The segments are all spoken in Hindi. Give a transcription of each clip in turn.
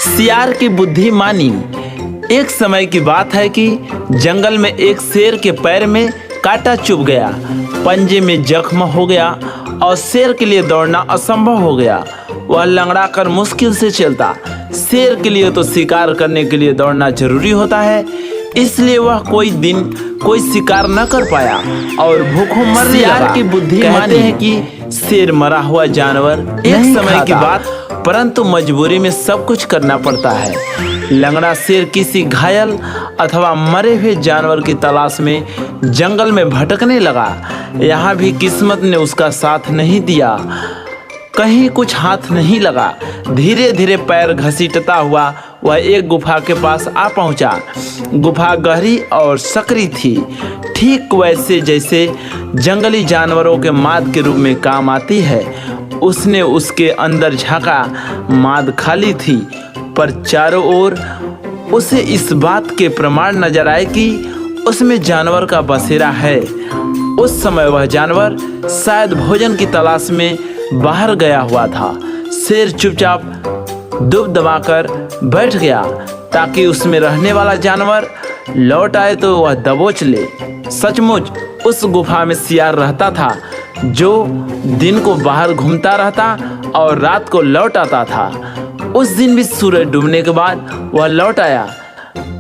सियार की बुद्धि मानी। एक समय की बात है कि जंगल में एक शेर के पैर में कांटा चुभ गया, पंजे में जख्म हो गया और शेर के लिए दौड़ना असंभव हो गया। वह लंगड़ा कर मुश्किल से चलता। शेर के लिए तो शिकार करने के लिए दौड़ना जरूरी होता है, इसलिए वह कोई दिन कोई शिकार न कर पाया और भूखों मरने लगा। सियार की बुद्धि कहते हैं कि शेर मरा हुआ जानवर एक समय की बात, परंतु मजबूरी में सब कुछ करना पड़ता है। लंगड़ा शेर किसी घायल अथवा मरे हुए जानवर की तलाश में जंगल में भटकने लगा। यहाँ भी किस्मत ने उसका साथ नहीं दिया, कहीं कुछ हाथ नहीं लगा। धीरे धीरे पैर घसीटता हुआ वह एक गुफा के पास आ पहुंचा। गुफा गहरी और सकरी थी, ठीक वैसे जैसे जंगली जानवरों के माद के रूप में काम आती है। उसने उसके अंदर झांका, माद खाली थी, पर चारों ओर उसे इस बात के प्रमाण नजर आए कि उसमें जानवर का बसेरा है। उस समय वह जानवर शायद भोजन की तलाश में बाहर गया हुआ था। शेर चुपचाप दुब दबाकर बैठ गया ताकि उसमें रहने वाला जानवर लौट आए तो वह दबोच ले। सचमुच उस गुफा में सियार रहता था, जो दिन को बाहर घूमता रहता और रात को लौट आता था। उस दिन भी सूरज डूबने के बाद वह लौट आया।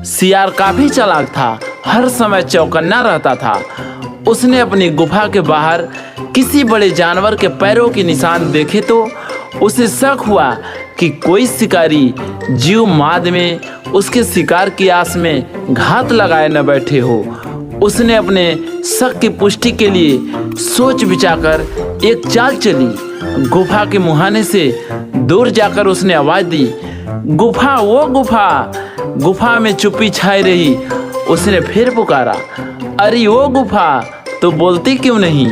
सियार काफी चालाक था, हर समय चौकन्ना रहता था। उसने अपनी गुफा के बाहर किसी बड़े जानवर के पैरों के निशान देखे तो उसे शक हुआ कि कोई शिकारी जीव माद में उसके शिकार की आस में घात लगाए न बैठे हो। उसने अपने शक की पुष्टि के लिए सोच विचार एक चाल चली। गुफा के मुहाने से दूर जाकर उसने आवाज दी, गुफा, वो गुफा। गुफा में चुप्पी छाई रही। उसने फिर पुकारा, अरे वो गुफा, तो बोलती क्यों नहीं?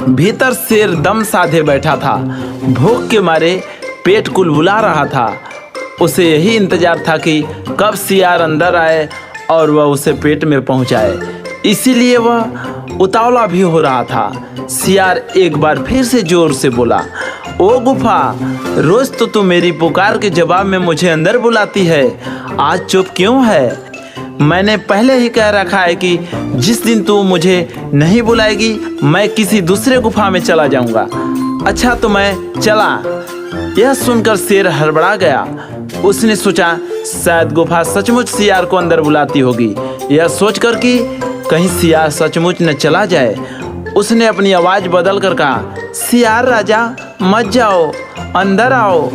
भीतर शेर दम साधे बैठा था, भूख के मारे पेट कुलबुला रहा था। उसे यही इंतजार था कि कब सियार अंदर आए और वह उसे पेट में पहुंचाए, इसीलिए वह उतावला भी हो रहा था। सियार एक बार फिर से जोर से बोला, ओ गुफा, रोज तो तू मेरी पुकार के जवाब में मुझे अंदर बुलाती है, आज चुप क्यों है? मैंने पहले ही कह रखा है कि जिस दिन तू मुझे नहीं बुलाएगी मैं किसी दूसरे गुफा में चला जाऊंगा। अच्छा तो मैं चला। यह सुनकर शेर हड़बड़ा गया। उसने सोचा शायद गुफा सचमुच सियार को अंदर बुलाती होगी। यह सोचकर कि कहीं सियार सचमुच न चला जाए, उसने अपनी आवाज बदल कर कहा, सियार राजा मत जाओ, अंदर आओ,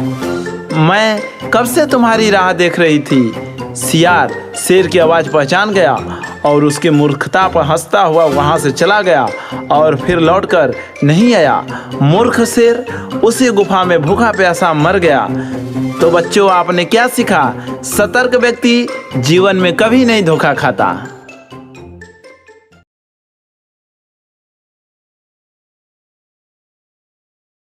मैं कब से तुम्हारी राह देख रही थी। सियार शेर की आवाज पहचान गया और उसकी मूर्खता पर हंसता हुआ वहां से चला गया और फिर लौटकर नहीं आया। मूर्ख शेर उसी गुफा में भूखा प्यासा मर गया। तो बच्चों, आपने क्या सीखा? सतर्क व्यक्ति जीवन में कभी नहीं धोखा खाता।